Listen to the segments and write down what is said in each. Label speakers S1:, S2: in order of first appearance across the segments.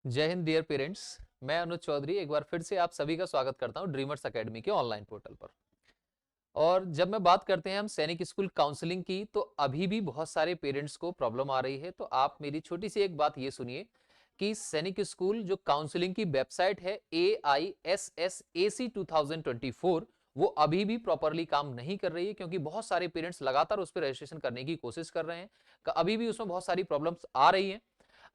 S1: जय Hind dear parents. मैं अनुज चौधरी एक बार फिर से आप सभी का स्वागत करता हूं ड्रीमर्स एकेडमी के ऑनलाइन पोर्टल पर। और जब मैं बात करते हैं हम सैनिक स्कूल काउंसलिंग की, तो अभी भी बहुत सारे पेरेंट्स को प्रॉब्लम आ रही है। तो आप मेरी छोटी सी एक बात ये सुनिए कि सैनिक स्कूल जो काउंसलिंग की वेबसाइट है AISSAC 2024, वो अभी भी प्रॉपरली काम नहीं कर रही है, क्योंकि बहुत सारे पेरेंट्स लगातार उस पर रजिस्ट्रेशन करने की कोशिश कर रहे हैं। अभी भी उसमें बहुत सारी प्रॉब्लम्स आ रही हैं।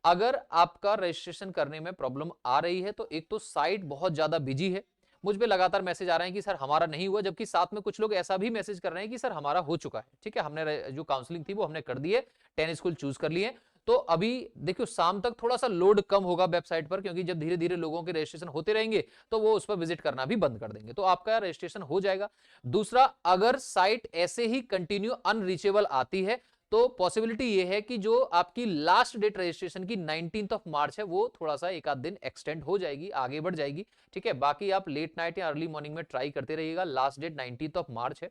S1: अगर आपका रजिस्ट्रेशन करने में प्रॉब्लम आ रही है, तो एक तो साइट बहुत ज्यादा बिजी है। मुझ पे लगातार मैसेज आ रहे हैं कि सर हमारा नहीं हुआ, जबकि साथ में कुछ लोग ऐसा भी मैसेज कर रहे हैं कि सर हमारा हो चुका है। ठीक है, हमने जो काउंसलिंग थी वो हमने कर दी है, 10 स्कूल चूज कर लिए। तो अभी देखियो शाम तक थोड़ा सा लोड कम होगा वेबसाइट पर, क्योंकि जब धीरे धीरे लोगों के रजिस्ट्रेशन होते रहेंगे तो वो उस पर विजिट करना भी बंद कर देंगे, तो आपका रजिस्ट्रेशन हो जाएगा। दूसरा, अगर साइट ऐसे ही कंटिन्यू अनरीचेबल आती है, तो पॉसिबिलिटी ये है कि जो आपकी लास्ट डेट रजिस्ट्रेशन की 19th ऑफ मार्च है, वो थोड़ा सा एक आध दिन एक्सटेंड हो जाएगी, आगे बढ़ जाएगी। ठीक है, बाकी आप लेट नाइट या अर्ली मॉर्निंग में ट्राई करते रहिएगा। Last date 19th of March है।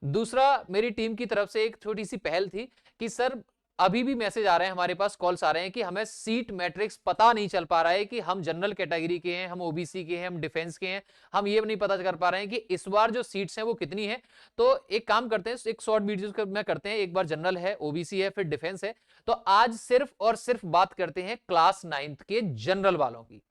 S1: दूसरा, मेरी टीम की तरफ से एक छोटी सी पहल थी कि सर अभी भी मैसेज आ रहे हैं, हमारे पास कॉल्स आ रहे हैं कि हमें सीट मैट्रिक्स पता नहीं चल पा रहा है कि हम जनरल कैटेगरी के हैं, हम ओबीसी के हैं, हम डिफेंस के हैं। हम ये नहीं पता कर पा रहे हैं कि इस बार जो सीट्स हैं वो कितनी है। तो एक काम करते हैं, एक शॉर्ट वीडियो में करते हैं। एक बार जनरल है, ओबीसी है, फिर डिफेंस है। तो आज सिर्फ और सिर्फ बात करते हैं क्लास 9th के जनरल वालों की।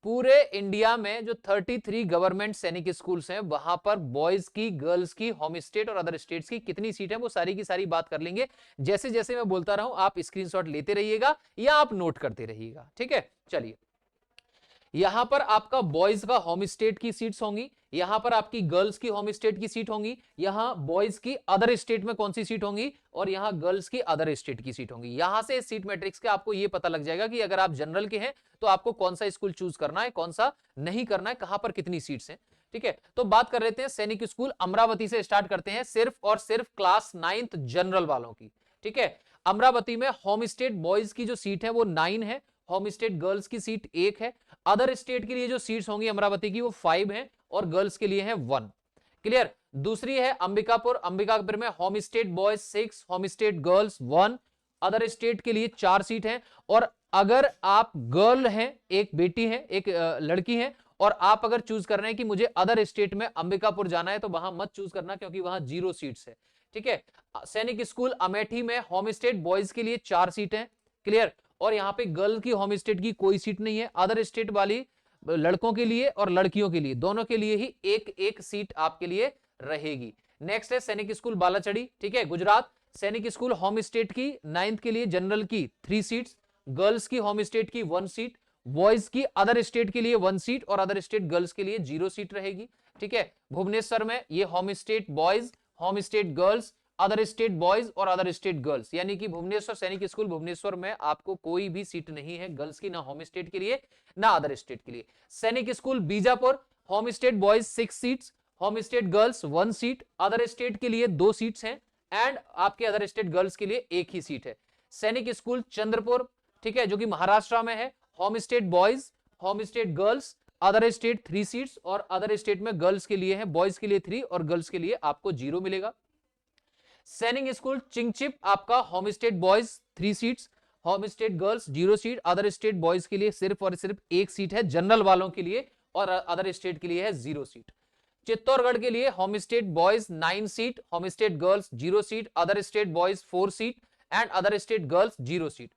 S1: पूरे इंडिया में जो 33 गवर्नमेंट सैनिक स्कूल्स हैं, वहां पर बॉयज की, गर्ल्स की, होम स्टेट और अदर स्टेट्स की कितनी सीट है, वो सारी की सारी बात कर लेंगे। जैसे जैसे मैं बोलता रहूं, आप स्क्रीनशॉट लेते रहिएगा या आप नोट करते रहिएगा। ठीक है, चलिए। यहां पर आपका बॉयज का होम स्टेट की सीट्स होंगी, यहां पर आपकी गर्ल्स की होम स्टेट की सीट होंगी, यहां बॉयज की अदर स्टेट में कौन सी सीट होंगी, और यहां गर्ल्स की अदर स्टेट की सीट होंगी। यहां से सीट मैट्रिक्स के आपको यह पता लग जाएगा कि अगर आप जनरल के हैं तो आपको कौन सा स्कूल चूज करना है, कौन सा नहीं करना है, कहां पर कितनी सीट्स हैं। ठीक है, तो बात कर लेते हैं सैनिक स्कूल अमरावती से। स्टार्ट करते हैं सिर्फ और सिर्फ क्लास 9th जनरल वालों की। ठीक है, अमरावती में होम स्टेट बॉयज की जो सीट है वो 9 है, होम स्टेट गर्ल्स की सीट 1 है। अदर स्टेट के लिए जो सीट्स होंगी अमरावती की वो 5 हैं, और गर्ल्स के लिए है 1। क्लियर। दूसरी है अंबिकापुर। अंबिकापुर में home state boys 6, home state girls 1, other state के लिए 4 सीट है। और अगर आप गर्ल हैं, एक बेटी है, एक लड़की है, और आप अगर चूज कर रहे हैं कि मुझे अदर स्टेट में अंबिकापुर जाना है, तो वहां मत चूज करना, क्योंकि वहां 0 सीट्स है। ठीक है, सैनिक स्कूल अमेठी में होम स्टेट बॉयज के लिए 4 सीट है। क्लियर। और यहां पे गर्ल की होम स्टेट की कोई सीट नहीं है। अदर स्टेट वाली लड़कों के लिए और लड़कियों के लिए, दोनों के लिए ही एक एक सीट आपके लिए रहेगी। नेक्स्ट है सैनिक स्कूल बालाचड़ी। ठीक है, गुजरात। सैनिक स्कूल होम स्टेट की 9th के लिए जनरल की 3 सीट्स, गर्ल्स की होम स्टेट की 1 सीट, बॉयज की अदर स्टेट के लिए 1 सीट, और अदर स्टेट गर्ल्स के लिए 0 सीट रहेगी। ठीक है, भुवनेश्वर में ये home state boys, home state girls, other state boys और अदर स्टेट गर्ल्स, यानी कि भुवनेश्वर सैनिक स्कूल भुवनेश्वर में आपको कोई भी सीट नहीं है गर्ल्स की, ना होम स्टेट के लिए ना अदर स्टेट के लिए। सैनिक school Bijapur, home state boys 6 seats, home state girls 1 seat, other state के लिए 2 सीट्स हैं, एंड आपके अदर स्टेट गर्ल्स के लिए 1 ही सीट है। सैनिक स्कूल चंद्रपुर, ठीक है, जो कि महाराष्ट्र में है, home state boys, home state girls, other state 3 seats, और अदर स्टेट में गर्ल्स के लिए है, बॉयज के लिए 3 और गर्ल्स के लिए आपको 0 मिलेगा। सैनिक स्कूल चिंगचिप, आपका home state boys 3 seats, home state girls 0 seat, other state boys के लिए सिर्फ और सिर्फ 1 सीट है जनरल वालों के लिए, और अदर स्टेट के लिए है 0 सीट। चित्तौड़गढ़ के लिए home state boys 9 seat, home state girls 0 seat, other state boys 4 seat, and other state girls 0 seat.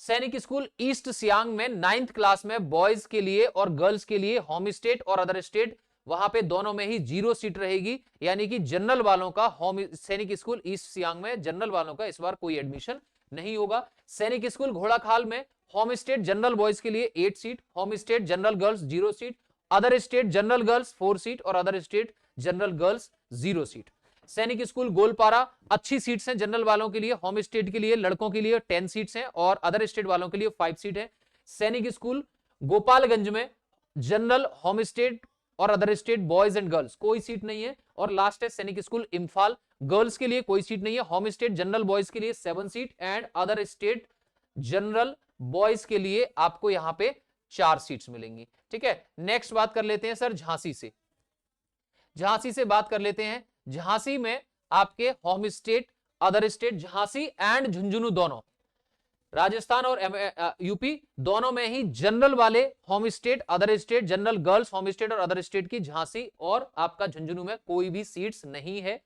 S1: Sainik school east Siang में 9th क्लास में बॉयज के लिए और गर्ल्स के लिए होम स्टेट और अदर स्टेट, वहां पे दोनों में ही 0 सीट रहेगी, यानी कि जनरल वालों का होम सैनिक स्कूल ईस्ट सियांग में जनरल वालों का इस बार कोई एडमिशन नहीं होगा। सैनिक स्कूल घोड़ाखाल में होम स्टेट जनरल बॉयज के लिए 8 seat, home state general girls 0 seat, other state general girls 4 seat, और other state general girls 0 seat. Sainik school Goalpara, अच्छी सीट्स हैं जनरल वालों के लिए, होम स्टेट के लिए लड़कों के लिए 10 सीट्स हैं, और अदर स्टेट वालों के लिए 5 सीट है। सैनिक स्कूल गोपालगंज में जनरल, होम स्टेट और other state boys and girls कोई सीट नहीं है। और लास्ट है सैनिक स्कूल इम्फाल, गर्ल्स के लिए कोई सीट नहीं है, होम स्टेट जनरल बॉयज के लिए 7 seat, and other state general boys के लिए आपको यहां पे 4 सीट्स मिलेंगी। ठीक है, नेक्स्ट बात कर लेते हैं सर झांसी से। झांसी से बात कर लेते हैं। झांसी में आपके home state, other state, Jhansi and Jhunjhunu दोनों राजस्थान और यूपी दोनों में ही जनरल वाले home state, other state, general girls home state और अदर स्टेट की झांसी और आपका झुंझुनू में कोई भी सीट्स नहीं है।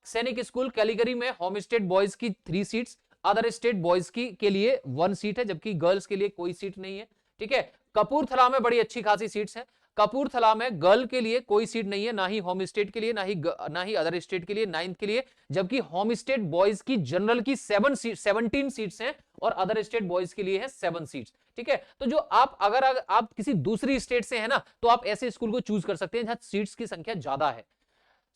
S1: सैनिक स्कूल कैलिगरी में होम स्टेट बॉयज की 3 सीट्स, अदर स्टेट बॉयज की के लिए 1 सीट है, जबकि गर्ल्स के लिए कोई सीट नहीं है। ठीक है, कपूरथला में बड़ी अच्छी खासी सीट्स हैं। कपूरथला में गर्ल के लिए कोई सीट नहीं है, ना ही होम स्टेट के लिए, ना ही अदर स्टेट के लिए, 9th के लिए, जबकि होम स्टेट बॉयज की जनरल की 17 सीट्स हैं और अदर स्टेट बॉयज के लिए है 7 सीट्स। ठीक है, तो जो अगर आप किसी दूसरी स्टेट से है ना, तो आप ऐसे स्कूल को चूज कर सकते हैं जहां सीट्स की संख्या ज्यादा है।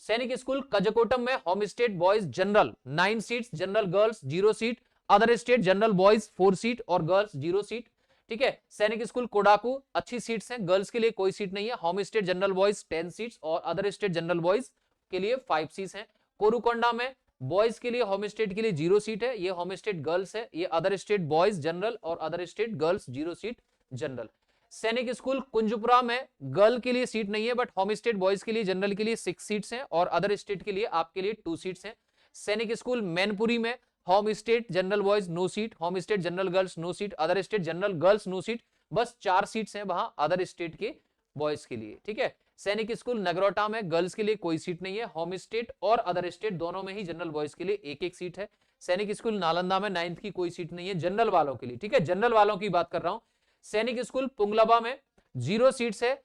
S1: सैनिक स्कूल कजकोटम में home state boys general 9 seats, general girls 0 seat, other state general boys 4 seat और गर्ल्स 0 सीट। ठीक है, सैनिक स्कूल कोडाकू अच्छी सीट्स हैं, गर्ल्स के लिए कोई सीट नहीं है, home state general boys 10 seats और अदर स्टेट जनरल बॉयज के लिए 5 सीट्स हैं। कोरुकोंडा में बॉयज के लिए होम स्टेट के लिए 0 सीट है, ये होम स्टेट गर्ल्स है, ये अदर स्टेट बॉयज जनरल और other state girls 0 seat general. सैनिक स्कूल कुंजपुरा में गर्ल के लिए सीट नहीं है, बट होम स्टेट बॉयज के लिए जनरल के लिए 6 सीट्स हैं और अदर स्टेट के लिए आपके लिए 2 सीट्स हैं। सैनिक स्कूल मैनपुरी में home state general boys no seat, home state general girls no seat, other state general girls no seat, बस 4 सीट्स हैं वहां अदर स्टेट के बॉयज के लिए। ठीक है, सैनिक स्कूल नगरोटा में गर्ल्स के लिए कोई सीट नहीं है, होम स्टेट और अदर स्टेट दोनों में ही जनरल बॉयज के लिए एक एक सीट है। सैनिक स्कूल नालंदा में 9th की कोई सीट नहीं है जनरल वालों के लिए। ठीक है, जनरल वालों की बात कर रहा हूं। सैनिक स्कूल पुंगलबा में 0 सीट्स है,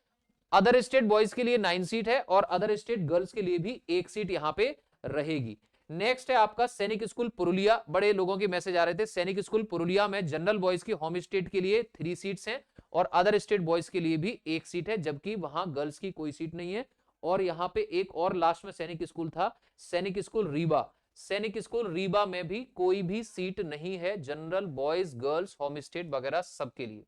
S1: अदर स्टेट बॉयज के लिए 9 सीट है और अदर स्टेट गर्ल्स के लिए भी 1 सीट यहां पे रहेगी। नेक्स्ट है आपका सैनिक स्कूल पुरुलिया, बड़े लोगों के मैसेज आ रहे थे। सैनिक स्कूल पुरुलिया में जनरल बॉयज की होम स्टेट के लिए 3 सीट्स हैं और अदर स्टेट बॉयज के लिए भी 1 सीट है, जबकि वहां गर्ल्स की कोई सीट नहीं है। और यहां पे एक और लास्ट में सैनिक स्कूल था, सैनिक स्कूल रीवा। सैनिक स्कूल रीवा में भी कोई भी सीट नहीं है general boys girls home state वगैरह सबके लिए।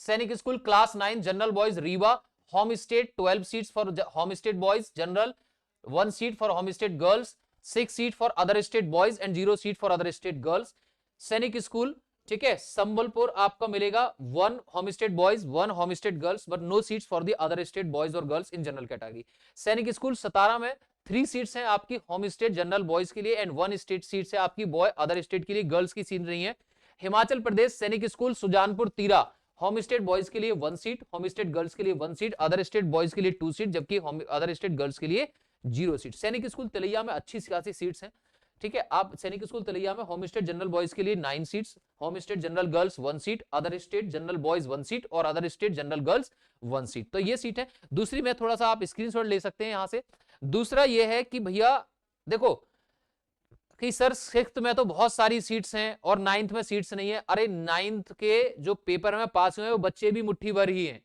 S1: सैनिक school class 9 general boys Rewa, home state 12 seats for home state boys general, 1 seat for home state girls, 6 seat for other state boys and 0 seat for other state girls. सैनिक school ठीक है संबलपुर आपका मिलेगा 1 home state boys 1 home state girls, but no seats for the other state boys और girls in general category. सैनिक school सतारा में 3 seats हैं आपकी होम स्टेट जनरल बॉयज के लिए एंड 1 स्टेट सीट्स है आपकी बॉय अदर स्टेट के लिए, गर्ल्स की सीट नहीं है। हिमाचल प्रदेश सैनिक स्कूल सुजानपुर तीरा, होम स्टेट बॉयज के लिए 1 सीट, होम स्टेट गर्ल्स के लिए 1 सीट, अदर स्टेट बॉयज के लिए 2 सीट, जबकि अदर स्टेट गर्ल्स के लिए 0 सीट। सैनिक स्कूल तिलैया में अच्छी खासी सीट्स हैं। ठीक है, आप सैनिक स्कूल तिलैया में होम स्टेट जनरल बॉयज के लिए 9 seats, home state general girls 1 seat, other state general boys 1 seat और other state general girls 1 seat. तो ये सीट है। दूसरी में थोड़ा सा आप स्क्रीनशॉट ले सकते हैं यहां से। दूसरा ये है कि भैया देखो कि सर 6th में तो बहुत सारी सीट्स हैं और 9th में सीट्स नहीं है। अरे 9th के जो पेपर में पास हुए हैं वो बच्चे भी मुट्ठी भर ही हैं,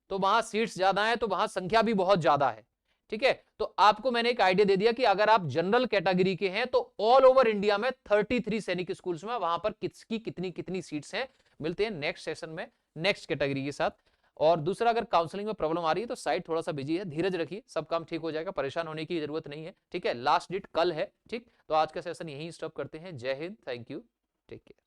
S1: तो वहां सीट्स ज्यादा हैं, तो वहां संख्या भी बहुत ज्यादा है। ठीक है, तो आपको मैंने एक आइडिया दे दिया कि अगर आप जनरल कैटेगरी के हैं तो ऑल ओवर इंडिया में 33 सैनिक स्कूल्स में वहां पर किसकी कितनी कितनी सीट्स हैं। मिलते हैं नेक्स्ट सेशन में नेक्स्ट कैटेगरी के साथ। और दूसरा, अगर काउंसलिंग में प्रॉब्लम आ रही है तो साइट थोड़ा सा बिजी है, धीरज रखिए, सब काम ठीक हो जाएगा, परेशान होने की जरूरत नहीं है। ठीक है, लास्ट डेट कल है। ठीक, तो आज का सेशन यहीं स्टॉप करते हैं। जय हिंद, थैंक यू, टेक केयर।